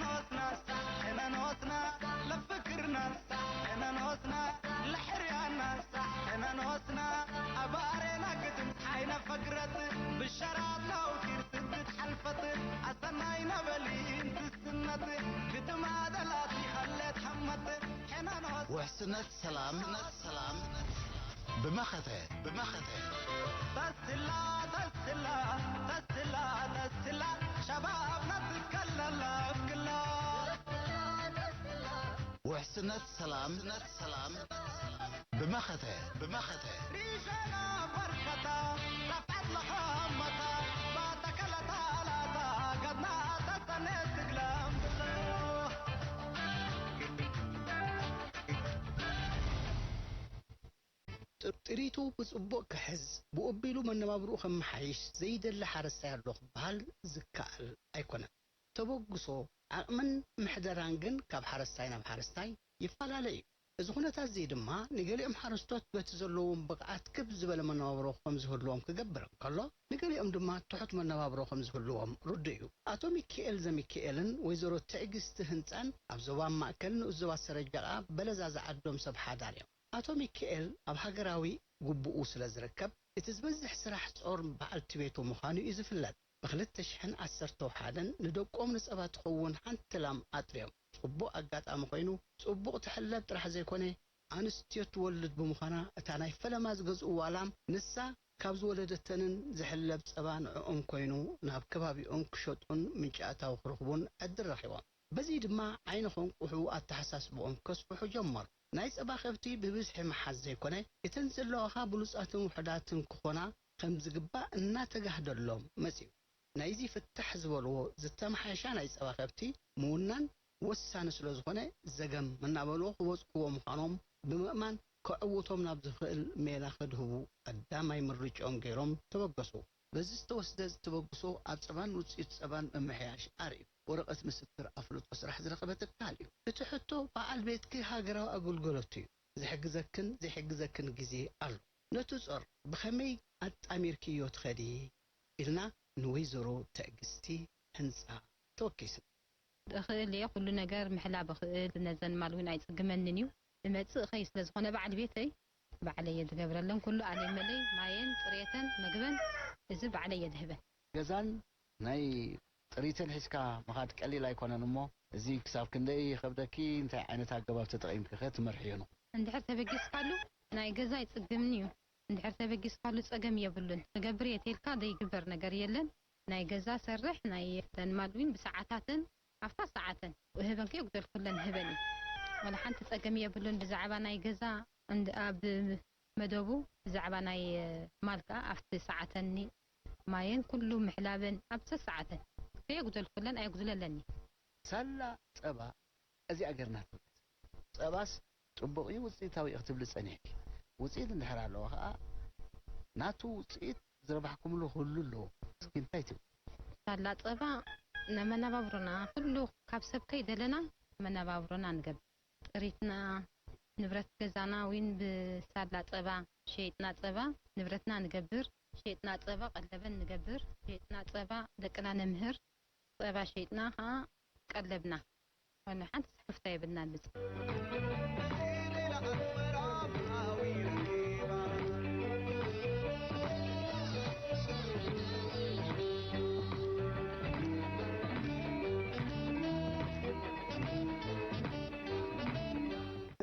نوسنا احنا نوسنا لفكرنا احنا نوسنا لحريانا احنا نوسنا ابارينا قدم حينا فقرت بالشراطة وكيرت تتحلفت عسناينا بلين تستنت قدم هذا لاتي خليت حمت احنا نوسنا وحسنت سلام بمخته تسلا شبابنا تتكلم كلا وحسنت سلام بمخته ريشنا بركتا رفعت لخامتا بعدك لتا قدنا تستنى تقلم ጥሪቱ ብጽቡቕ ክሕዝ ብኦቢሉ መነባብሩ ከም ሓይሽ ዘይደለ ሓረስታይ ኣለኹ በሃል ዝከኣል ኣይኮነን ተበግሶ ዓቕምን ምሕደራን ግን ካብ ሓረስታይ ናብ ሓረስታይ ይፈላለ እዩ እዚ ኩነታት እዚ ድማ ንገሊኦም ሓረስቶት በቲ ዘለዎም ብቕዓት ክብ ዝበለ መነባብሮ ከም ዝህልዎም ክገብር ከሎ ንገሊኦም ድማ ትሑት መነባብሮ ከም ዝህልዎም ርዱ እዩ ኣቶ ሚካኤል ዘሚካኤልን ወይዘሮ ትዕግስቲ ህንፃን ኣብ ዞባ ማእከል ንኡዞባ ሰረጃቃ በለዛ ዝዓዶም ሰብ ሓዳር እዮም ኣቶ ሚካኤል ኣብ ሃገራዊ ጉቡኡ ስለ ዝርከብ እቲ ዝበዝሕ ስራሕ ጾር በዓልቲ ቤቱ ምዃኑ እዩ ዝፍለጥ ብ2011 ንደቆም ንፀባ ትኸውን ሓንቲ ላም ኣጥርዮም ጽቡቕ ኣጋጣሚ ኮይኑ ጽቡቕ ትሕለብ ጥራሕ ዘይኮነ ኣንስትዮ ትወልድ ብምዃና እታ ናይ ፈለማ ዝገዝእዋ ላም ንሳ ካብ ዝወለደተንን ዝሕለብ ፀባ ንዕኦም ኮይኑ ናብ ከባቢኦም ክሸጡን ምንጪ ኣታዊ ክረኽቡን ዕድል ረኺቦም በዚ ድማ ዓይኒ ኾንቁሑ ኣተሓሳስብኦም ከስፍሑ ጀመሩ ናይ ፀባ ከብቲ ብብዝሒ መሓዝ ዘይኮነ እተን ዘለዋኻ ብሉፃትን ውሕዳትን ክኾና ከም ዝግባእ እናተጋህደሎም መፅዩ ናይዚ ፍታሕ ዝበልዎ ዝተመሓየሻ ናይ ፀባ ከብቲ ምውናን ወሳኒ ስለ ዝኾነ ዘገም እናበልዎ ክበፅሕዎ ምዃኖም ብምእማን ከዕውቶም ናብ ዝኽእል ሜላ ክድህቡ ቀዳማይ ምርጫኦም ገይሮም ተበገሱ በዚ ዝተወስደ ዝተበግሶ ኣብ ፀባን ውፅኢት ፀባን መምሕያሽ ኣርዩ ወረቐት ምስክር ኣፍልጦ ስራሕ ዝረኸበ ትካል እዩ እቲ ሕቶ በዓል ቤትኪ ሃገራዊ ኣገልግሎት እዩ ዘይሕግዘክን ግዜ ኣሎ ነቲ ጾር ብኸመይ ኣጣሚርክዮ ትኸዲ ኢልና ንወይዘሮ ትዕግስቲ ህንፃ ተወኪስና እኽእል እየ ኩሉ ነገር ምሕላብ እኽእል ነዘን ማልውን ኣይፅግመንን እዩ ዝመፅእ ኸይ ስለ ዝኾነ በዓል ቤተይ ባዕለየ ዝገብረለን ኩሉ ኣለይ መለይ ማየን ፅሬተን ምግበን እዚ ባዕለየ ዝህበን ገዛን ናይ ጥሪትን ሒዝካ መኻድ ቀሊል ኣይኮነን እሞ እዚ ክሳብ ክንደይ ይኸብደኪ እንታይ ዓይነት ኣገባብ ተጠቒምኪ ኸ ትመርሕዮ ነው እንድሕር ተበጊስካሉ ናይ ገዛ ይፅግምን እዩ እንድሕር ተበጊስካሉ ፀገም የብሉን ክገብር የትልካ ዘይግበር ነገር የለን ናይ ገዛ ሰርሕ ናይ ተንማልዊን ብሰዓታትን ኣፍታ ሰዓትን ውህበን ከይጉደል ኩለን ህበን ወላ ሓንቲ ፀገም የብሉን ብዛዕባ ናይ ገዛ ኣብ መደቡ ብዛዕባ ናይ ማልካ ኣፍቲ ሰዓተኒ ማየን ኩሉ ምሕላበን ኣብቲ ሰዓተን ከይጉደል ኩለን ኣይጉድለለኒ ሳላ ፀባ እዚ ኣገርና ፀባስ ጽቡቕ እዩ ውፅኢታዊ እኽትብል ፀኒሕኪ ውፅኢት እንድሕር ኣለዎ ከዓ ናቱ ውፅኢት ዝረባሕኩምሉ ኩሉ ኣለዎ እስኪ እንታይ ትብል ሳላ ፀባ ንመነባብሮና ኩሉ ካብ ሰብ ከይደለና መነባብሮና ንገብር ጥሪትና ንብረት ገዛና ወይን ብሳላ ፀባ ሸይጥና ፀባ ንብረትና ንገብር ሸይጥና ፀባ ቀለበን ንገብር ሸይጥና ፀባ ደቅና ነምህር ፀባ ሸይጥና ከዓ ቀለብና ወላ ሓንቲ ስሕፍታ የብልና ንብፅ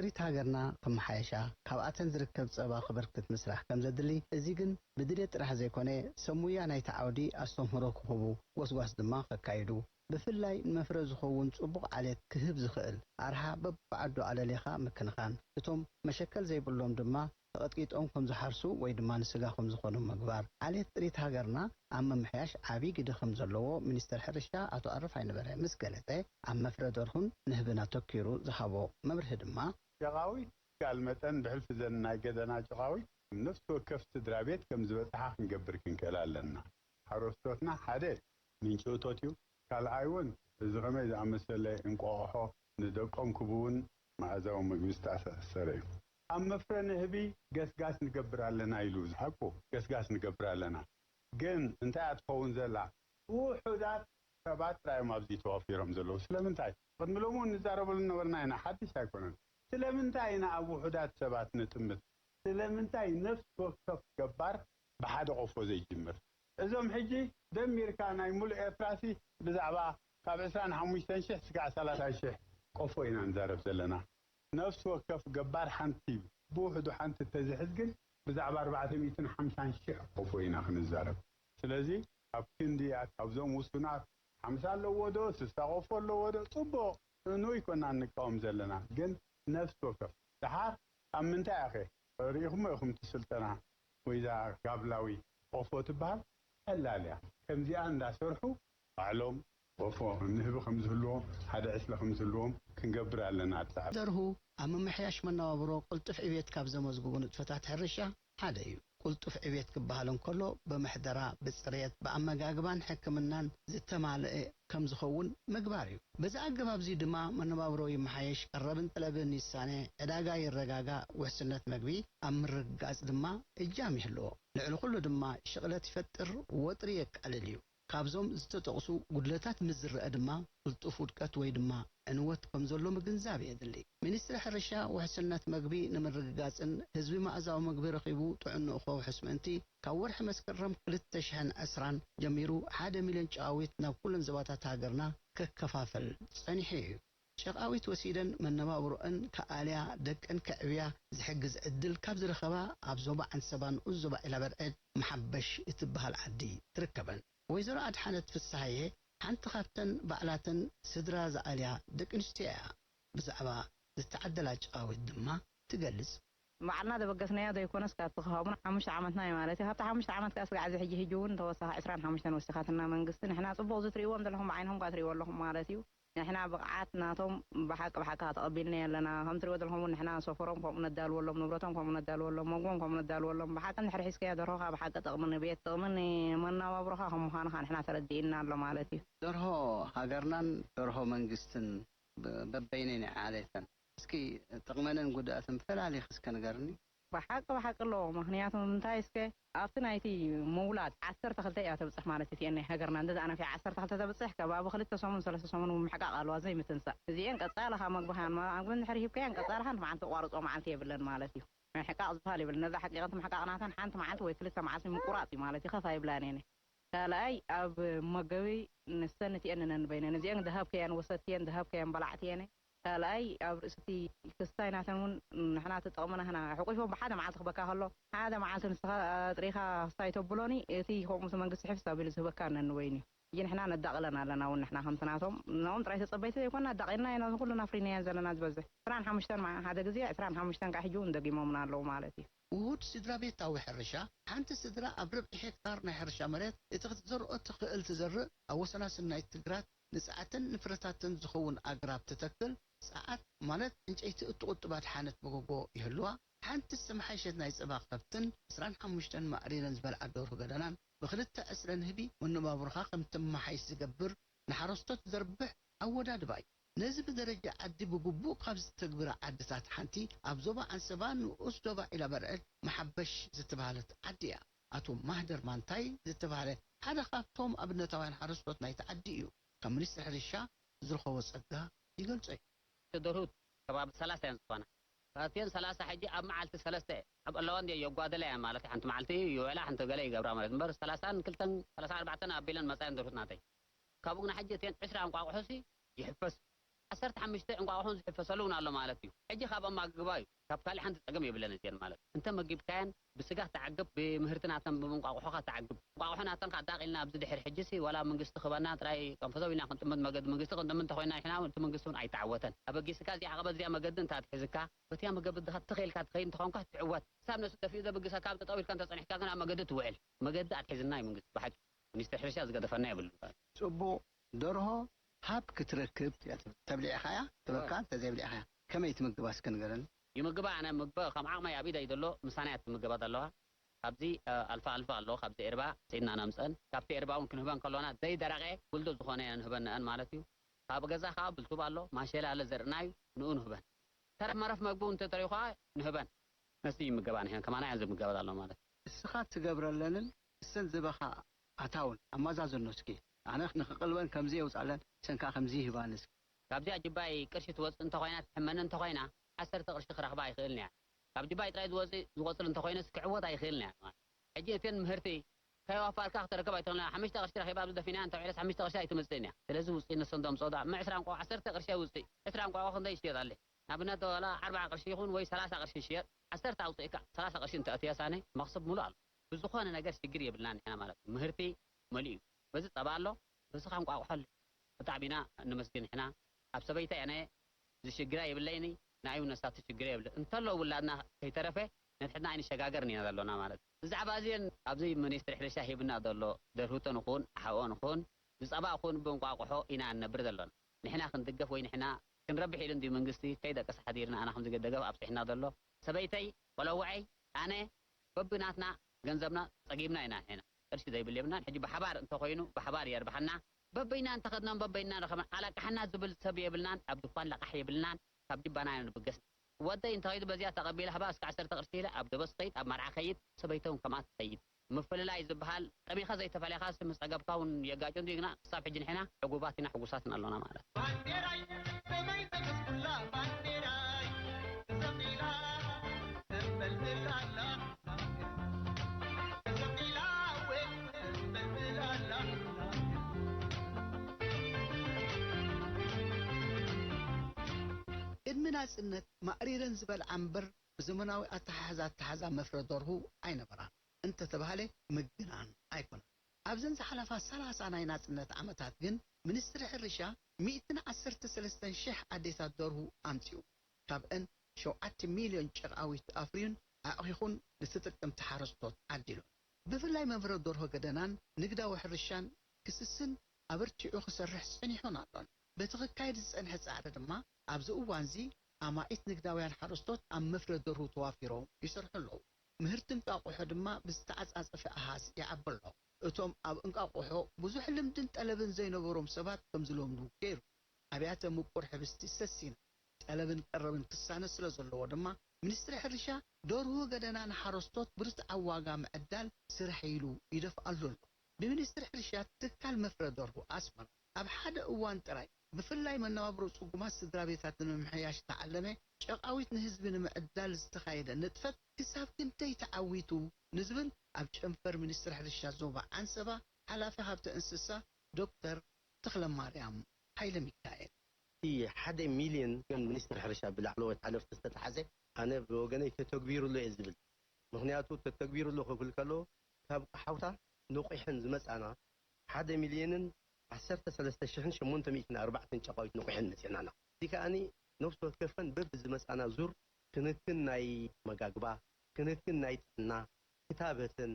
ጥሪት ሃገርና ከመሓየሻ ካብኣተን ዝርከብ ፀባ ክበርክት ምስራሕ ከም ዘድሊ እዚ ግን ብድሌት ጥራሕ ዘይኮነ ሰሙያ ናይቲ ዓውዲ ኣስተምህሮ ክህቡ ጎስጓስ ድማ ከካይዱ ብፍላይ ንመፍረ ዝኸውን ጽቡቕ ዓሌት ክህብ ዝኽእል ኣርሃ በብዓዱ ኣለሌኻ ምክንኻን እቶም መሸከል ዘይብሎም ድማ ተቐጥቂጦም ከም ዝሓርሱ ወይ ድማ ንስጋ ከም ዝኾኑ ምግባር ዓሌት ጥሪት ሃገርና ኣብ መምሕያሽ ዓብዪ ግደ ከም ዘለዎ ሚኒስተር ሕርሻ ኣቶ ኣረፍ ኣይነበረ ምስ ገለፀ ኣብ መፍረ ደርሁን ንህብና ተኪሩ ዝሃቦ መምርሒ ድማ ጨቓዊ ካል መጠን ብሕልፊ ዘን ናይ ገደና ጨቓዊ ነፍሲ ወከፍ ስድራ ቤት ከም ዝበፅሓ ክንገብር ክንክእል ኣለና ሓረስቶትና ሓደ ምንጪ እቶት እዩ ካልኣይ እውን እዚ ኸመይ ዝኣመሰለ እንቋቑሖ ንደቆም ክቡውን ማእዛዊ ምግቢ ዝተኣሳሰረ እዩ ኣብ መፍረ ንህቢ ገስጋስ ንገብር ኣለና ኢሉ ዝሓቁ ገስጋስ ንገብር ኣለና ግን እንታይ ኣትኸውን ዘላ ውሑዳት ሰባት ራይ ማብዚ ተዋፊሮም ዘለው ስለምንታይ ቅድሚሎሙ ንዛረበሉ ነበርና ኢና ሓድሽ ኣይኮነን ስለምንታይ ኢና ኣብ ውሑዳት ሰባት ንጥምት ስለምንታይ ነፍስ ወከፍ ገባር ብሓደ ቆፎ ዘይጅምር እዞም ሕጂ ደሚርካ ናይ ሙሉእ ኤርትራሲ ብዛዕባ ካብ 25,000 እስካዕ 30,000 ቆፎ ኢና ንዛረብ ዘለና ነፍስ ወከፍ ገባር ሓንቲ ብውሕዱ ሓንቲ ተዝሕዝ ግን ብዛዕባ 450,000 ቆፎ ኢና ክንዛረብ ስለዚ ኣብ ክንዲ ካብዞም ውሱናት 50 ኣለዎ ዶ 60 ቆፎ ኣለዎ ዶ ፅቡቅ ንኡ ይኮና ንቃወም ዘለና ግን ነፍስ ወከፍ ድሓር ኣብ ምንታይ ኣኸ ሪኢኹም ኢኹም ትስልጠና ወይዛ ጋብላዊ ቆፎ ትበሃል ቀላልያ ከምዚኣ እንዳሰርሑ ባዕሎም ቆፎ ንህቢ ከም ዝህልዎም ሓደ ዕስለ ከም ዝህልዎም ክንገብር ኣለና ኣጻብ ደርሁ ኣብ መምሕያሽ መነባብሮ ቁልጡፍ ዕቤት ካብ ዘመዝግቡ ንጥፈታት ሕርሻ ሓደ እዩ ቁልጡፍ ዕቤት ክበሃል እንከሎ በምሕደራ ብፅሬት ብኣመጋግባን ሕክምናን ዝተማልአ ከም ዝኸውን ምግባር እዩ በዛ ኣገባብ እዚ ድማ መነባብሮ ይመሓየሽ ቀረብን ጠለብን ይሳነ ዕዳጋ ይረጋጋ ውሕስነት መግቢ ኣብ ምርግጋፅ ድማ እጃም ይህልዎ ልዕሊ ኩሉ ድማ ሽቕለት ይፈጥር ወጥሪ የቃልል እዩ ካብዞም ዝተጠቕሱ ጉድለታት ምዝርአ ድማ ቁልጡፍ ውድቀት ወይ ድማ ዕንወት ከም ዘሎ ምግንዛብ የድሊ ሚኒስትሪ ሕርሻ ውሕስነት መግቢ ንምርግጋፅን ህዝቢ ማእዛዊ መግቢ ረኺቡ ጥዕንኡ ከውሕስ ምእንቲ ካብ ወርሒ መስከረም 2020 ጀሚሩ 1 ሚልዮን ጨቓዊት ናብ ኩለን ዞባታት ሃገርና ከከፋፈል ፀኒሑ እዩ ጨቓዊት ወሲደን መነባብሮአን ከኣልያ ደቀን ከዕብያ ዝሕግዝ ዕድል ካብ ዝረኸባ ኣብ ዞባ ዓንሰባን ዞባ ኢላበርዐድ መሓበሽ እትበሃል ዓዲ ትርከበን ወይዘሮ ኣድሓነት ፍሳሐየ ሓንቲ ካብተን ባዕላተን ስድራ ዝኣልያ ደቂ ኣንስትዮ እያ ብዛዕባ ዝተዓደላ ጨቓዊት ድማ ትገልጽ ባዕልና ደበገስናያ ዘይኮነስ ካብ ተኸባቡና 5 ዓመትና እዩ ማለት እዩ ካብቲ 5 ዓመት ካስጋዕ ዝሕጂ ሕጂ እውን ተወሳኺ 25 ወሰኻትና መንግስቲ ንሕና ፅቡቅ ዝትሪእዎም ዘለኹም ብዓይንኩም ትሪእዎ ኣለኹም ማለት እዩ ንሕና ብቕዓት ናቶም ብሓቂ ተቐቢልና ኣለና ከም ትሪእዎ ዘለኹም ንሕና ሰፈሮም ከምኡ ነዳልወሎም ንብረቶም ከምኡ ነዳልወሎም መግቦም ከምኡ ነዳልወሎም ብሓቂ እንድሕር ሒዝካዮ ደርሆኻ ብሓቂ ጥቕሚ ንቤት ጥቕሚ ንመነባብሮኻ ከም ምዃኑኻ ንሕና ተረዲእና ኣሎ ማለት እዩ ደርሆ ሃገርናን ደርሆ መንግስትን በበይነን ዓሌተን እስኪ ጥቕመንን ጉድኣትን ፈላልይ እስከ ንገርኒ ብሓቂ ኣለዎ ምክንያቱ እንታይ እስከ ኣብቲ ናይቲ ምውላድ 12 እያ ተብፅሕ ማለት እዩ ናይ ሃገርና እንደዛ ኣነ ፊ 12 ተብፅሕ ከባቢ 2 ሰሙን 3 ሰሙን ምሕቃቅ ኣልዋ ዘይምትንሳእ እዚአን ቀፃለኻ መግብሃን ኣብ ንድሕር ሂብካያን ቀፃለኻ መዓልቲ ቋርፆ መዓልቲ የብለን ማለት እዩ ምሕቃቅ ዝበሃል ይብል ነዛ ሓቂቐት ምሕቃቅናተን ሓንቲ መዓልቲ ወይ 2 መዓልቲ ምቁራፅ እዩ ማለት እዩ ከፋ ይብላን እየ ካልኣይ ኣብ መገቢ ንሰንቲአን ነንበይነን እዚአን ደሃብከያን ወሰትየን ደሃብከያን በላዕትየን ካልኣይ ኣብ ርእስቲ ክስታይናተን እውን ንሕና ተጠቕመና ህና ሕቁፎም ብሓደ መዓልቲ ክበካ ከሎ ሓደ መዓልቲ ንስኻ ጥሪኻ ክስታይ ተብሎኒ እቲ ከምኡቲ መንግስቲ ሕፍስ ኣቢሉ ዝህበካ ነንወይኒ እዩ ንሕና ነዳቕለና ኣለና እውን ንሕና ከምትናቶም ናኦም ጥራይ ተፀበይቲ ዘይኮና ዳቂልና ኢና ኩሉ ናፍሪናያን ዘለና ዝበዝሕ 25 ሓደ ግዜ 25 ካብ ሕጂ እውን ደጊሞምና ኣለዉ ማለት እዩ ውሁድ ስድራ ቤታዊ ሕርሻ ሓንቲ ስድራ ኣብ ርብዒ ሄክታር ናይ ሕርሻ መሬት እቲ ክትዘርኦ ትኽእል ትዘርእ ኣብ ወሰና ስናይ ትግራት ንፀዓትን ንፍረታትን ዝኸውን ኣግራብ ትተክል ፀዓት ማለት እንጨይቲ እትቁጥባት ሓነት መጎጎ ይህልዋ ሓንቲ ዝተመሓየሸት ናይ ፀባ ከብትን 25 ማዕሪረን ዝበልዓ ደርሁ ገደናን ብክልተ ዕስለን ህቢ መነባብሮኻ ከም ትመሓይሽ ዝገብር ንሓረስቶት ዘርብሕ ኣወዳድባ እዩ ነዚ ብደረጃ ዓዲ ብግቡእ ካብ ዝተግብራ ዓድታት ሓንቲ ኣብ ዞባ ዓንሰባ ንኡስ ዞባ ኢላበርዐድ መሓበሽ ዝተባሃለት ዓዲ እያ ኣቶ ማህደር ማንታይ ዝተባሃለ ሓደ ካብቶም ኣብነታውያን ሓረስቶት ናይቲ ዓዲ እዩ ካብ ሚኒስትሪ ሕርሻ ዝረኸቦ ፀጋ ይገልጾ እዩ ደርሁ ከባቢ 30 እየን ዝኾና ካብተን 30 ሕጂ ኣብ መዓልቲ 3 ኣብ ኣለዋን የጓደላ እየን ማለት ሓንቲ መዓልቲ ይውዕላ ሓንቲ ገለ ይገብራ ማለት እምበር 30 2 34 ኣቢለን መፃየን ደርሁት ናተይ ካብኡ ግና ሕጂ እተን 20 እንቋቑሖሲ ይሕፈስ 15 እንቋቑሖን ዝሕፈሰሉ እውን ኣሎ ማለት እዩ ሕጂ ካብ ኣማግባ እዩ ካብ ካልእ ሓንቲ ፀገም የብለን እዚአን ማለት እንተ መጊብካየን ብስጋ ተዓግብ ብምህርትናተን ብእንቋቑሖኻ ተዓግብ እንቋቑሖናተን ዳቂልና ኣብዚ ድሕሪ ሕጂሲ ዋላ መንግስቲ ክበና ጥራይ ቀንፈዘው ኢና ክንጥምት መገዲ መንግስቲ ክንጥምት እንተኮይና ንሕና እቲ መንግስቲ እውን ኣይተዓወተን ኣበጊስካ እዚኣ ቀበ እዚኣ መገዲ እንታትሒዝካ በቲያ መገዲ ድኻ ትኸይልካ ትኸይድ እንትኾንካ ትዕወት ሳብ ነሱ ደፊኡ ዘበጊስካ ካብ ጠጠው ኢልካ እንተፀኒሕካ ግን ኣብ መገዲ ትውዕል መገዲ ኣትሒዝና እዩ መንግስቲ ብሓቂ ሚኒስትሪ ሕርሻ ዝገደፈና የብሉ ፅቡቅ ደርሆ ሃብ ክትረክብ ተብሊዕኻያ ትበካ ተዘይብሊዕኻያ ከመይ ትምግባ እስከ ንገረኒ ይምግባ ኣነ ምግበ ከም ዓቕመይ ኣብ ኢደይ ዘሎ ምሳናያ ትምገባት ኣለዋ ካብዚ ኣልፋ ኣለዎ ካብዚ ኤርባ ፅድና ነምፀን ካብቲ ኤርባ እውን ክንህበን ከለና ዘይደረቐ ጉልዱል ዝኾነ እየ ንህበንአን ማለት እዩ ካብ ገዛ ከዓ ብልቱብ ኣሎ ማሸላ ኣለ ዘርእና እዩ ንኡ ንህበን ተረፍ መረፍ መግቡ እንተጠሪኹ ንህበን ነስ ይምገባ ንሕን ከማና እየን ዝምገባት ኣሎ ማለት እስኻ ትገብረለንን እሰን ዝበኻ ኣታውን ኣማዛዘኖ እስኪ ኣነ ንኽቕልበን ከምዚ የውፃለን ሰንካ ከምዚ ይህባንስ ካብዚ ጅባይ ቅርሺ ትወፅእ እንተኮይና ትሕመነ እንተኮይና 10 ቅርሺ ክረኽባ ኣይኽእልን እያ ካብ ጅባይ ጥራይ ዝወፅል እንተኮይነስ ክዕወት ኣይኽእልን እያ ሕጂ እተን ምህርቲ ከይዋፋርካ ክትረክብ ኣይትኽእልን 5 ቅርሺ ረኺባ ኣብዚ ደፊና እንተውዒለስ 5 ቅርሺ ኣይትመፅእን እያ ስለዚ ውፅኢት ንሰንዶም ፀወታ 20 እንቋቑሖ 10 ቅርሺ ውፅእ 20 እንቋቑሖ ክንደይ ይሽየጥ ኣለ ንኣብነት ዋላ 40 ቅርሺ ይኹን ወይ 30 ቅርሺ ይሽየጥ 10 ኣውፅኢካ 30 ቅርሺ እንተኣትያሳነ መኽሰብ ሙሉእ ኣሎ ብዝኾነ ነገር ሽግር የብልናን ንሕና ማለት እዩ ምህርቲ መሊኡ በዚ ፀባ ኣሎ በዝኻ እንቋቑሖ ኣሎ ብጣዕሚ ኢና ንመስግን ንሕና ኣብ ሰበይታ ኣነ ዝሽግራ የብለይኒ ንዓዩ ነሳት ትሽግር የብለ እንተሎ ውላድና ከይተረፈ ነትሕና ኣይንሸጋገር ኒና ዘሎና ማለት ብዛዕባ እዚአን ኣብዚ ሚኒስትሪ ሕርሻ ሂብና ዘሎ ደርሁተን ይኹን ሓብኦ ይኹን ብፀባ ይኹን ብእንቋቑሖ ኢና ንነብር ዘሎና ንሕና ክንድገፍ ወይ ንሕና ክንረብሕ ኢሉ እንዲ መንግስቲ ከይደቀሰ ሓዲርና ኣና ከም ዝገደገፍ ኣብፅሕና ዘሎ ሰበይተይ ቆለውዐይ ኣነ በብናትና ገንዘብና ፀጊብና ኢና ንሕና ቅርሺ ዘይብል የብልናን ሕጂ ብሓባር እንተኮይኑ ብሓባር የርባሓና በበይና እንተኸድናን በበይና ረኸብና ኣላቃሕና ዝብል ሰብ የብልናን ኣብ ድኳን ለቃሕ የብልናን ካብ ጅባና ንብገስ ወደይ እንተኸይዱ በዚያ ተቐቢለ ሃባ እስከ 10 ቅርሺ ኢለ ኣብ ደበስ ከይድ ኣብ መርዓ ከይድ ሰበይተውን ከምኣ ትኸይድ ምፍልላይ ዝበሃል ጠሚኻ ዘይተፈለኻ ምስ ፀገብካ እውን የጋጮ እንዲግና ክሳብ ሕጂ ንሕና ዕጉባት ኢና ሕጉሳትን ኣሎና ማለት ባንዴራይ ሰማይ ተመስኩላ ባንዴራይ ዘሚላ ተበልብላላ ዘሚላ ወይ ተበልብላላ ቅድሚ ናጽነት ማዕሪረን ዝበልዓ እምበር ብዘመናዊ ኣተሓሕዛ መፍረ ደርሁ ኣይነበራን እንተተባሃለ ምግናን ኣይኮነን ኣብዘን ዝሓለፋ 30 ናይ ናጽነት ዓመታት ግን ሚኒስትሪ ሕርሻ 113,000 ኣዴታት ደርሁ ኣምፂኡ ካብአን 7 ሚልዮን ጨርኣዊት ኣፍርዩን ኣቕሒኹን ንተጠቀምቲ ሓረስቶት ዓዲሉ ብፍላይ መፍረ ደርሆ ገደናን ንግዳዊ ሕርሻን ክስስን ኣበርቲዑ ክሰርሕ ፀኒሑን ኣሎን በቲ ክካየድ ዝፀንሐ ፃዕሪ ድማ ኣብዚ እዋን እዚ ኣማዒት ንግዳውያን ሓረስቶት ኣብ መፍረ ደርሁ ተዋፊሮም ይሰርሑ ኣለዉ ምህርቲ እንቋቑሖ ድማ ብዝተዓፃፀፈ ኣሃዝ ይዓቢ ኣሎ እቶም ኣብ እንቋቑሖ ብዙሕ ልምድን ጠለብን ዘይነበሮም ሰባት ከም ዝለምዱ ገይሩ ኣብያተ ምቁር ሕብስቲ ሰሲና ጠለብን ቀረብን ክሳነ ስለ ዘለዎ ድማ ሚኒስትሪ ሕርሻ ደርሁ ገደና ንሓረስቶት ብርትዓዊ ዋጋ ምዕዳል ስራሕ ኢሉ ይደፍኣሉ ኣሎ ብሚኒስትሪ ሕርሻ ትካል መፍረ ደርሁ ኣስመራ ኣብ ሓደ እዋን ጥራይ ብፍላይ መነባብሮ ጽጉማት ስድራ ቤታት ንምምሕያሽ ተዓለመ ጨቃዊት ንህዝቢ ንምዕዳል ዝተኻየደ ንጥፈት ክሳብ ክንደይ ተዓዊቱ ንዝብል ኣብ ጨንፈር ሚኒስትሪ ሕርሻ ዞባ ዓንሰባ ሓላፊ ሃብቲ እንስሳ ዶክተር ተክለማርያም ሃይለ ሚካኤል 1 ሚልዮን ከም ሚኒስትሪ ሕርሻ ብላዕለዎት ሓለፍቲ ዝተታሓዘ ኣነ ብወገነይ ተተግቢሩሉ እየ ዝብል ምክንያቱ ተተግቢሩሉ ክብል ከሎ ካብ ቃሓውታ ንቑሕን ዝመፃና 1 ሚልዮንን 13,804 ጨቃዊት ንቑሕን መፅናና እዚ ከዓኒ ነፍሲ ወከፈን በብ ዝመፃና ዙር ክንክን ናይ መጋግባ ክንክን ናይ ጥዕና ክታበትን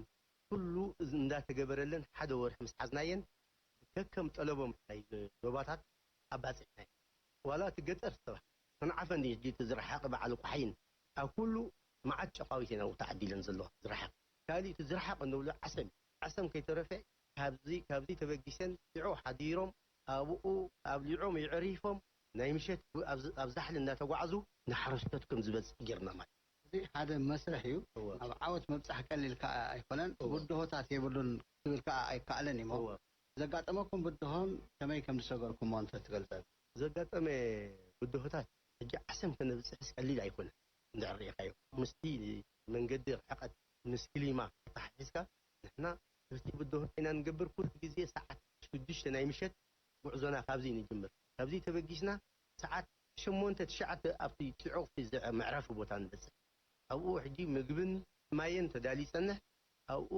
ኩሉ እንዳተገበረለን ሓደ ወርሒ ምስ ሓዝናየን ከከም ጠለቦም ናይ ዞባታት ኣባፂሕና ዋላ እቲ ገጠር ዝተባሃለ ተንዓፈን ሕጂ ዝረሓቕ በዓል ቋሓይን ኣብ ኩሉ መዓት ጨቃዊት ኢና ተዓዲለን ዘለዋ ዝረሓቕ ካሊእ ዝረሓቕ እንብሎ ዓሰም ከይተረፈ ካብዚ ተበጊሰን ሊዖ ሓዲሮም ኣብኡ ኣብ ሊዖም ይዕሪፎም ናይ ምሸት ኣብ ዛሕሊ እንዳተጓዓዙ ንሓረስቶት ከም ዝበፅሕ ጌርና ማለት እዚ ሓደ መስርሕ እዩ ኣብ ዓወት መብፃሕ ቀሊል ከዓ ኣይኮነን ብድሆታት የብሉን ክብል ከዓ ኣይከኣለን እሞ ዘጋጠመኩም ብድሆን ከመይ ከም ዝሰገርኩሞ እንተ ትገልጸ ዘጋጠመ ብድሆታት ሕጂ ዓሰም ከነብፅሕስ ቀሊል ኣይኮነን እንዳርኢኻዮ ምስቲ መንገዲ ርሕቐት ምስ ክሊማ ተሓሒዝካ ንሕና እቲ ብድሆት ኢና ንገብር ኩሉ ግዜ ሰዓት 6 ናይ ምሸት ጉዕዞና ካብዚ ንጅምር ካብዚ ተበጊስና ሰዓት 8-9 ኣብቲ ጢዖፍ መዕረፊ ቦታ ንበፅሕ ኣብኡ ሕጂ ምግብን ማየን ተዳሊፀንሕ ኣብኡ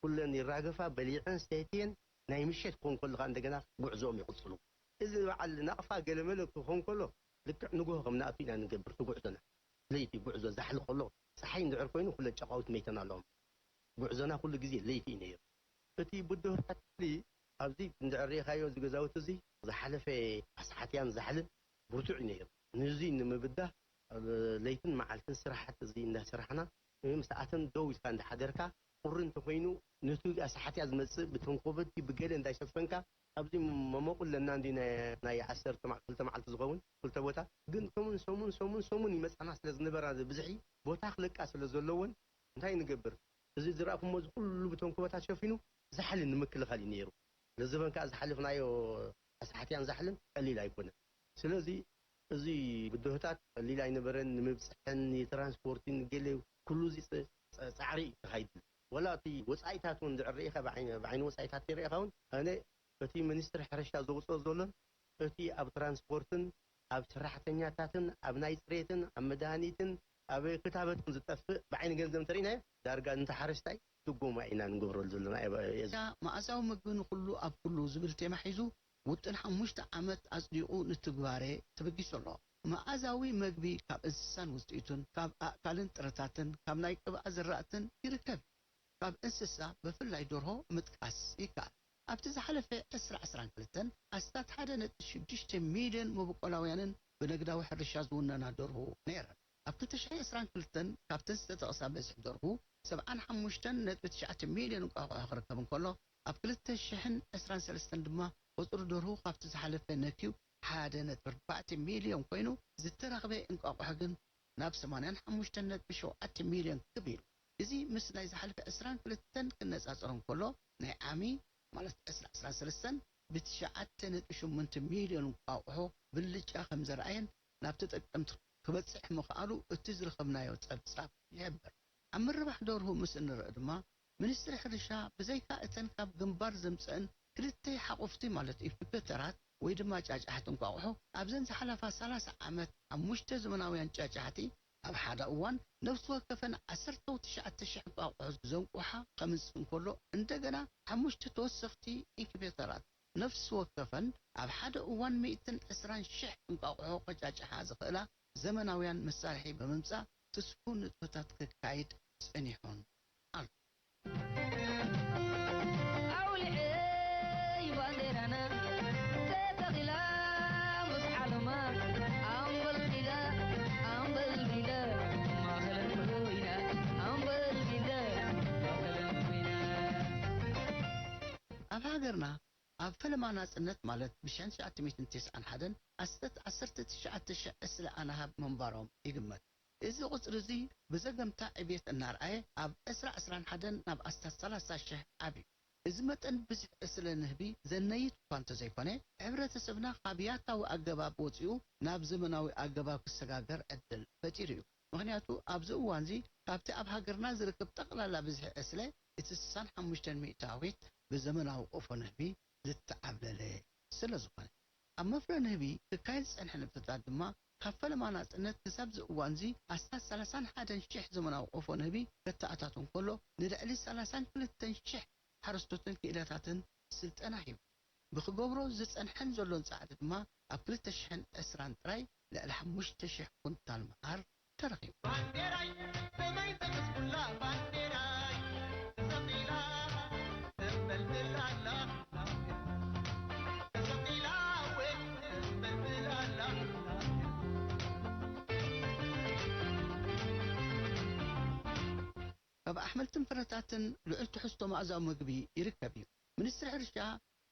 ኩለን ይራገፋ በሊዕን ሰትየን ናይ ምሸት ክኾን ከለካ እንደገና ጉዕዞኦም ይቕፅሉ እዚ በዓል ናቕፋ ገለመለ ክኾን ከሎ ልክዕ ንጉሆ ከም ናእቱ ኢና ንገብር ትጉዕዞና ለይቲ ጉዕዞ ዛሕሊ ከሎ ፀሓይ እንድዕር ኮይኑ ኩለን ጨቃዊት መይተና ኣለዎም ጉዕዞና ኩሉ ግዜ ለይቲ እዩ ነይሩ እቲ ብድሆታት ኣብዚ እንድዕሪኻዮ ዝገዛውቲ እዚ ዝሓለፈ ኣስሓትያን ዛሕልን ብርቱዕ እዩ ነይሩ ንዚ ንምብዳህ ለይትን መዓልትን ስራሓት እዚ እንዳስራሕና ምስኣተን ደው ኢልካ እንዳሓደርካ ቁሪ እንተኮይኑ ነቲ ኣስሓትያ ዝመፅእ ብተንኮበቲ ብገለ እንዳይሸፈንካ ኣብዚ መሞቁለና እንዲ ናይ 12 መዓልቲ ዝኸውን ክልተ ቦታ ግን ከምኡን ሰሙን ይመፃና ስለ ዝነበራ ብዝሒ ቦታ ክለቃ ስለ ዘለዎን እንታይ ንገብር እዚ ዝረኣኩሞ ኩሉ ብተንኮበታት ሸፊኑ ዛሕሊ ንምክልኻል እዩ ነይሩ ንዝበን ከዓ ዝሓልፍናዮ ኣስሓትያን ዛሕልን ቀሊል ኣይኮነን ስለዚ እዚ ብድሆታት ቀሊል ኣይነበረን ንምብፅሕን የትራንስፖርትን ገለ ኩሉ እዚ ፃዕሪ ተኻይድ ወላ እቲ ወፃኢታት እውን ድዕር ርኢኻ ብዓይኒ ወፃኢታት ይርኢኻ እውን ኣነ እቲ ሚኒስትሪ ሕርሻ ዘውፅኦ ዘሎን እቲ ኣብ ትራንስፖርትን ኣብ ሰራሕተኛታትን ኣብ ናይ ፅሬትን ኣብ መድሃኒትን ኣብ ክታበትን ዝጠፍእ ብዓይኒ ገንዘብ እንተሪእናዮ ዳርጋ እንተሓረስታይ ድጎማ ኢና ንገብረሉ ዘለና ማእዛዊ ምግቢ ንኩሉ ኣብ ኩሉ ዝብል ቴማ ሒዙ ውጥን 5 ዓመት ኣጽዲቑ ንትግባሬ ተበጊሱ ኣሎ ማእዛዊ ምግቢ ካብ እንስሳን ውፅኢቱን ካብ ኣካልን ጥረታትን ካብ ናይ ቅብኣ ዝራእትን ይርከብ ካብ እንስሳ ብፍላይ ደርሆ ምጥቃስ ይከኣል ኣብቲ ዝሓለፈ 2022 ኣስታት 1.6 ሚልዮን መበቆላውያንን ብነግዳዊ ሕርሻ ዝውነና ደርሁ ነይረን ኣብ 2022 ካብተን ዝተጠቕሳ በዝሒ ደርሁ 75.9 ሚልዮን እንቋቑሖ ክርከብ እንከሎ ኣብ 2023 ድማ ቁፅሪ ደርሁ ካብቲ ዝሓለፈ ነኪው 1.4 ሚልዮን ኮይኑ ዝተረኽበ እንቋቑሖ ግን ናብ 85.7 ሚልዮን ክቢሉ እዚ ምስ ናይ ዝሓለፈ 22 ክነፃፀሮ እንከሎ ናይ ዓሚ ማለት 2023 ብ9.8 ሚልዮን እንቋቑሖ ብልጫ ከም ዘርአየን ናብ ተጠቀምቲ ክበፅሕ ምኽኣሉ እቲ ዝረኸብናዮ ፀብፃብ ይሕብር ኣብ ምርባሕ ደርሁ ምስ እንርአ ድማ ሚኒስትሪ ሕርሻ ብዘይካ እተን ካብ ግንባር ዘምፅአን ክልተ ሓቑፍቲ ማለት ኢንኩቤተራት ወይ ድማ ጫጫሕቲ እንቋቑሖ ኣብዘን ዝሓለፋ 30 ዓመት 5 ዘመናውያን ጫጫሕቲ ኣብ ሓደ እዋን ነፍሲ ወከፈን 19,000 እንቋቑሖ ዘንቁሓ ከምፅእ እንከሎ እንደገና 5 ተወሰኽቲ ኢንኩቤተራት ነፍሲ ወከፈን ኣብ ሓደ እዋን 120,000 እንቋቑሖ ከጫጭሓ ዝኽእላ ዘመናውያን መሳርሒ ብምምፃእ ትስፉ ንጥፈታት ክካይድ ፀኒሖን ኣሎ ኣብ ሃገርና ኣብ ፈለማ ናጽነት ማለት ብ1991 ኣስተት 19,000 እስለ ኣናሃብ መንባሮም ይግመት እዚ ቁፅሪ እዚ ብዘገምታ ዕብየት እናርኣየ ኣብ 2021 ናብ ኣስታት 30,000 ዓብዩ እዚ መጠን ብዙሕ እስለ ንህቢ ዘነይት እኳ እንተዘይኮነ ሕብረተሰብና ካብ ያታዊ ኣገባብ ወፂኡ ናብ ዘመናዊ ኣገባብ ክሰጋገር ዕድል ፈጢሩ እዩ ምክንያቱ ኣብዚ እዋን እዚ ካብቲ ኣብ ሃገርና ዝርከብ ጠቕላላ ብዙሕ እስለ እቲ 65 ሚእታዊት ብዘመናዊ ቆፎ ንህቢ ዝተዓብለለ ስለ ዝኾነ ኣብ መፍረ ንህቢ ክካየድ ዝፀንሐ ንብትታት ድማ ካብ ፈለማ ናጽነት ክሳብ ዝእዋን እዚ ኣስታት 31,000 ዘመናዊ ቆፎ ንህቢ ከተኣታቱ እንከሎ ንልዕሊ 32,000 ሓረስቶትን ክእለታትን ስልጠና ሂቡ ብክገብሮ ዝፀንሐን ዘሎን ፃዕዲ ድማ ኣብ 2020 ጥራይ ልዕሊ 5,000 ኩንታል መዓር ተረኺቡ ባንዴራይ በመይ ተመስኩላ ባንዴራይ ዘሚላ ተበልብላላ ዘሚላ ወይ ተበልብላላ ካብ ኣሕመልትን ፍረታትን ልዑል ትሕዝቶ ማእዛዊ ምግቢ ይርከብ እዩ ሚኒስትሪ ሕርሻ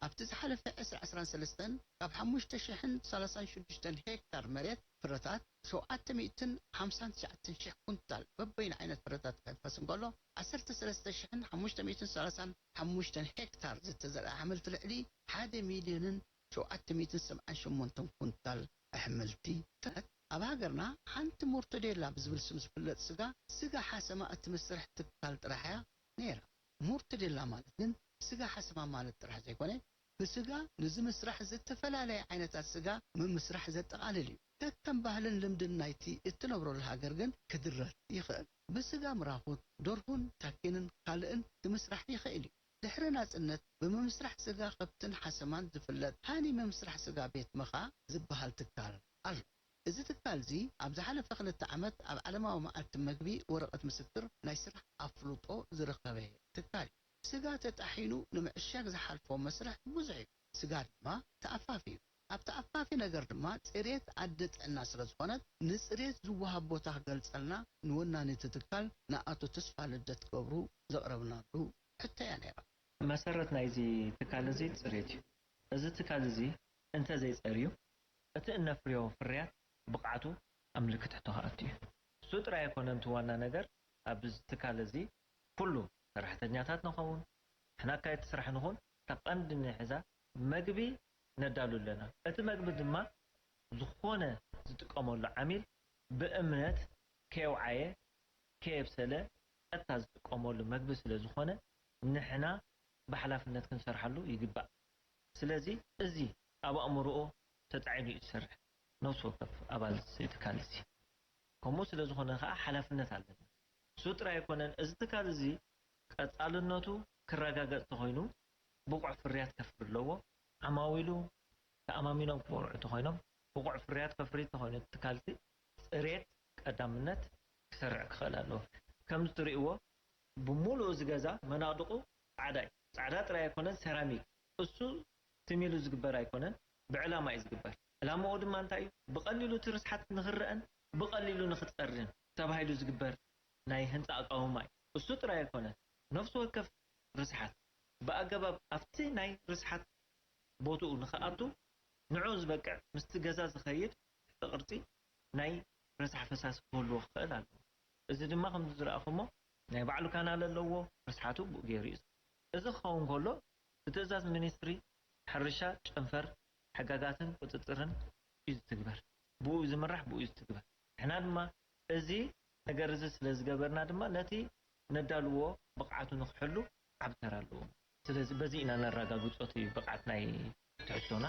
ኣብቲ ዝሓለፈ 2023 ካብ 5,036 ሄክታር መሬት ፍረታት 759,000 ኩንታል በበይን ዓይነት ፍረታት ክሕፈስ እንከሎ 13,535 ሄክታር ዝተዘርአ ኣሕምልቲ ልዕሊ 1,778,000 ኩንታል ኣሕምልቲ ኣብ ሃገርና ሓንቲ ሞርቶዴላ ብዝብል ስም ዝፍለጥ ስጋ ሓሰማ እቲ መስርሕ ትካል ጥራሕያ ነይራ ሞርቶዴላ ማለት ግን ስጋ ሓሰማ ማለት ጥራሕ ዘይኮነ ብስጋ ነዚ ምስራሕ ዝተፈላለየ ዓይነታት ስጋ ምምስራሕ ዘጠቃልል እዩ ከከም ባህልን ልምድን ናይቲ እትነብረሉ ሃገር ግን ክድረት ይኽእል ብስጋ ምራኹት ደርሁን ታኪንን ካልእን ብምስራሕ ይኽእል እዩ ድሕሪ ናጽነት ብምምስራሕ ስጋ ከብትን ሓሰማን ዝፍለጥ ሃኒ ምምስራሕ ስጋ ቤት መኻ ዝበሃል ትካል ኣሎ እዚ ትካል እዚ ኣብ ዝሓለፈ 2 ዓመት ኣብ ዓለማዊ መዓልቲ ምግቢ ወረቐት ምስክር ናይ ስራሕ ኣፍልጦ ዝረኸበ ትካል እዩ ስጋ ተጣሒኑ ንምዕሻግ ዝሓልፎ መስርሕ ብዙሕ እዩ ስጋ ድማ ተኣፋፊ እዩ ኣብ ተኣፋፊ ነገር ድማ ፅሬት ዓዲ ጥዕና ስለ ዝኾነት ንፅሬት ዝወሃብ ቦታ ክገልፀልና ንወናኒት ትካል ንኣቶ ተስፋ ልደት ገብሩ ዘቕረብናሉ ሕቶያ ነይራ መሰረት ናይዚ ትካል እዚ ፅሬት እዩ እዚ ትካል እዚ እንተዘይፀርዩ እቲ እነፍርዮ ፍርያት ብቕዓቱ ኣብ ምልክት ሕቶ ከኣቱ እዩ እሱ ጥራይ ኣይኮነን ዋና ነገር ኣብዚ ትካል እዚ ኩሉ ሰራሕተኛታት ንኸውን ሕና ካየት ስራሕ ንኹን تقند نحزا مجبي ندالو لنا مجبي دما زخونه زتقاملو عميل بأمنت كيوعيه كيبسله أتا زتقاملو مجبي سلا زخونه نحنا بحلافነት كنسرحلو يجبا سلازي ازي ابا امرؤ تطعيني يسرح نفس وقف ابال سيتكالسي كمو سلا زخونه خا حلافነት አለና ሱጥራ ይኮነን እዚ ተካልዚ ቀጻልነቱ ክረጋገጽ ተኾይኑ ብቁዕ ፍርያት ከፍርለዎ ዓማዊሉ ተኣማሚኖም ክወርዑ ተኾይኖም ብቁዕ ፍርያት ከፍሪ ተኾይኑ ተካልሲ ጽሬት ቀዳምነት ክሰርዕ ክኽእል ኣለዎ ከም ትርእይዎ ብሙሉእ ዝገዛ መናድቑ ጻዕዳ ጥራይ ኣይኮነን ሴራሚክ እሱ ትሚሉ ዝግበር ኣይኮነን ብዕላማ እዩ ዝግበር ዕላማኡ ድማ እንታይ እዩ ብቐሊሉ ትርስሓት ንኽርአን ብቐሊሉ ንኽትጸርን ተባሂሉ ዝግበር ናይ ህንፃ ኣቃውማ እሱ ጥራይ ኣይኮነን ነፍሲ ወከፍ ርስሓት ብኣገባብ ኣብቲ ናይ ርስሓት ቦትኡ ንኽኣቱ ንዑ ዝበቅዕ ምስቲ ገዛ ዝኸይድ ቅርፂ ናይ ርስሓ ፈሳሲ ክህልዎ ክኽእል ኣለዎ እዚ ድማ ከምዚ ዝረኣኹሞ ናይ ባዕሉ ካናል ኣለዎ ርስሓቱ ብኡ ገይሩ እዩ እዚ ክኸውን ከሎ ብትእዛዝ ሚኒስትሪ ሕርሻ ጨንፈር ሕጋጋትን ቁፅፅርን እዩ ዝትግበር ብኡ ዝምራሕ ብኡ ዝትግበር ንሕና ድማ እዚ ነገር እዚ ስለ ዝገበርና ድማ ነቲ ነዳልዎ ብቕዓቱ ንኽሕሉ ዓብተር ኣለዎ ስለዚ በዚ ኢና ነረጋግፆት እዩ ብቕዓት ናይ ትሕዝቶና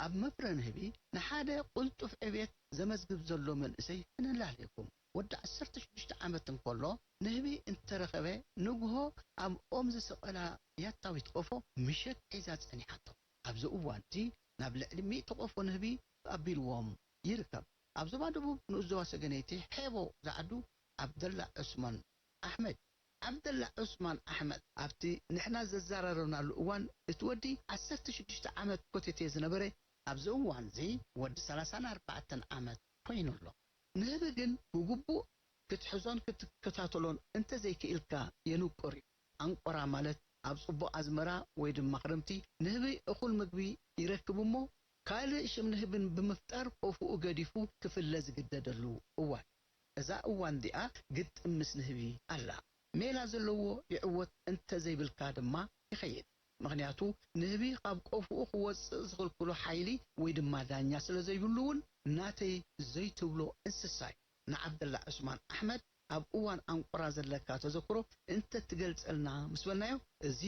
ኣብ መፍረን ህቢ ንሓደ ቁልጡፍ ዕቤት ዘመዝግብ ዘሎ መንእሰይ ክንላልየኩም ወዲ 16 ዓመት እንከሎ ንህቢ እንተረኸበ ንግሆ ኣብ ኦም ዝሰቐላ ያታዊት ቆፎ ምሸት ሒዛ ጸኒሓቶ ኣብዚ እዋን እቲ ናብ ልዕሊ 100 ቆፎ ንህቢ ኣቢልዎም ይርከብ ኣብ ዞባ ደቡብ ንኡዘዋ ሰገነይቲ ሄቦ ዝዓዱ ዓብደላ ዑስማን ኣሕመድ ኣብቲ ንሕና ዘዘራረብናሉ እዋን እቲ ወዲ 16 ዓመት ኮቴቴ ዝነበረ ኣብዚ እዋን እዚ ወዲ 34 ዓመት ኮይኑ ኣሎ ንህቢ ግን ብግቡእ ክትሕዞን ክትከታተሎን እንተዘይክኢልካ የንቆር እዩ ኣንቆራ ማለት ኣብ ጽቡቕ ኣዝመራ ወይ ድማ ክረምቲ ንህቢ እኹል ምግቢ ይረክብ እሞ ካልእ ሽም ንህብን ብምፍጣር ቆፍኡ ገዲፉ ክፍለ ዝግደደሉ እዋን እዛ እዋን ዲኣ ግጥም ምስ ንህቢ ኣላ ሜላ ዘለዎ ይዕወት እንተዘይብልካ ድማ ይኸይድ ምክንያቱ ንህቢ ካብ ቆፍኡ ክወፅእ ዝኽልክሎ ሓይሊ ወይ ድማ ዳኛ ስለ ዘይብሉ እውን ናተይ ዘይትብሎ እንስሳ እዩ ንዓብደላ ዑስማን ኣሕመድ ኣብ እዋን ኣንቆራ ዘለካ ተዘክሮ እንተ ትገልጸልና ምስ በልናዮ እዚ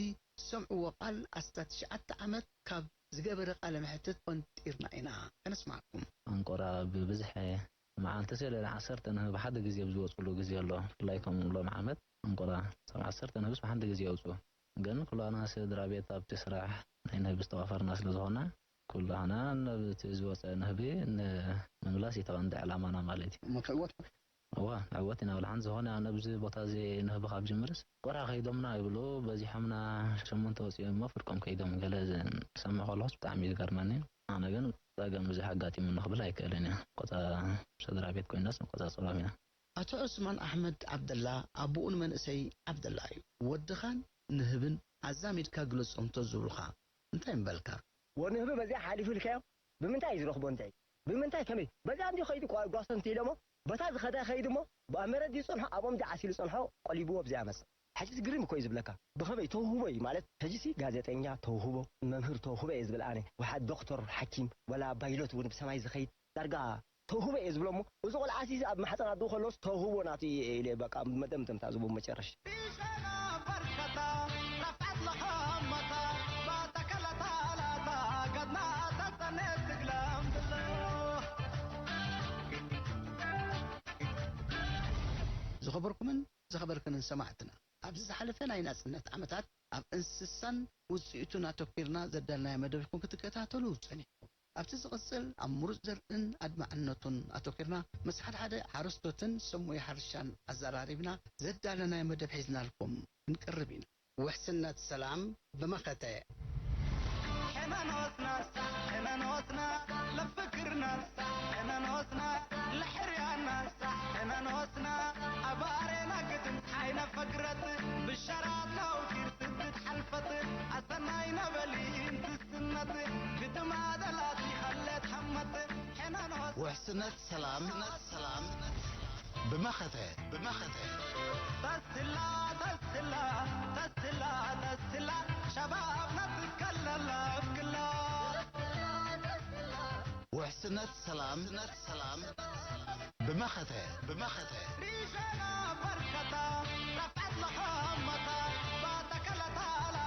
ሰምዕዎ ቃል 19 ዓመት ካብ ዝገበረ ቃለ መሕተት ቆንጢርና ኢና ከነስማዓኩም ኣንቆራ ብብዝሕ መዓልቲ ስለለ 10 ንህቢ ሓደ ግዜ ዝወፅሉ ግዜ ኣሎ ብፍላይ ከምሎም ዓመት ኣንቆራ 10 ንህብስ ብሓንቲ ግዜ ይወፅኡ ግን ኩላና ስድራ ቤት ኣብቲ ስራሕ ናይ ንህቢ ዝተዋፈርና ስለ ዝኾና ኩላና ነብቲ ዝወፀ ንህቢ ንምምላስ የተቐንዲ ዕላማና ማለት እዩ ምክዕወት ዕወት ኢና ብልሓን ዝኾነ ነብዚ ቦታ እዚ ንህቢ ካብ ጅምርስ ቆራ ከይዶምና ይብሉ በዚሖምና 8 ወፂኦም ፍርቆም ከይዶም ገለ ሰምዕ ከለኹስ ብጣዕሚ እዩ ዝገርመኒ ኣነ ግን ፀገም ብዙሕ ኣጋጢሙ ንኽብል ኣይክእልን እየ ቆፃ ስድራ ቤት ኮይናስ ቆፃ ፀላም ኢና ኣቶ ዑስማን ኣሕመድ ዓብደላ ኣቦኡን መንእሰይ ዓብደላ እዩ ወድኻን ንህብን ኣዛሚድካ ግለጾም ተዝብሉኻ እንታይ እምበልካ ወንህብ በዚያ ሓሊፉ ልካዮ ብምንታይ ዝረኽቦ እንታይ ብምንታይ ከመይ በዚያ እንዲ ኸይዱ ጓሶንቲ ኢሎሞ በታ ዝኸዳ ኸይድ ሞ ብኣመረድ ይጸንሖ ኣብኦም ዓሲሉ ጸንሖ ቆሊብዎ ብዚያ መጽ ሕጂ ዝግርም እኮ እዩ ዝብለካ ብኸመይ ተውህቦ እዩ ማለት ሕጂሲ ጋዜጠኛ ተውህቦ መምህር ተውህቦ እየ ዝብል ኣነ ወሓድ ዶክተር ሓኪም ወላ ባይሎት እውን ብሰማይ ዝኸይድ ዳርጋ ተውህቦ እየ ዝብሎ ሞ እዚ ቆልዓሲ ኣብ ማሕፀን ኣድኡ ከሎስ ተውህቦ ናቱ ኢለ በቃ መጠምጠምታ ዝቡ መጨረሻ ዝኸበርኩምን ዝኸበርክንን ሰማዕትና ኣብዚ ዝሓለፈ ናይ ናጽነት ዓመታት ኣብ እንስሳን ውፅኢቱን ኣተኪርና ዘዳልናዮ መደብኩም ክትከታተሉ ጸኒሕኩም ኣብቲ ዝቕጽል ኣብ ምሩፅ ዘርእን ኣድማዕነቱን ኣተኪርና ምስ ሓደ ሓረስቶትን ሰሙይ ሓርሻን ኣዘራሪብና ዘዳለናዮ መደብ ሒዝናልኩም ክንቀርብ ኢና ውሕስነት ሰላም ብመኸተ حنانوتنا لفكرنا حنانوتنا لحريانا حنانوتنا أبارينا قدم حين فكرت بالشراطة وكير تدد حلفت مت حنا نوس وحسنة سلام بمخته تسلا شبابنا تتكلم بكلا وحسنة سلام بمخته ريشنا بركتا رفعت لحمتا بعدك لا تعالى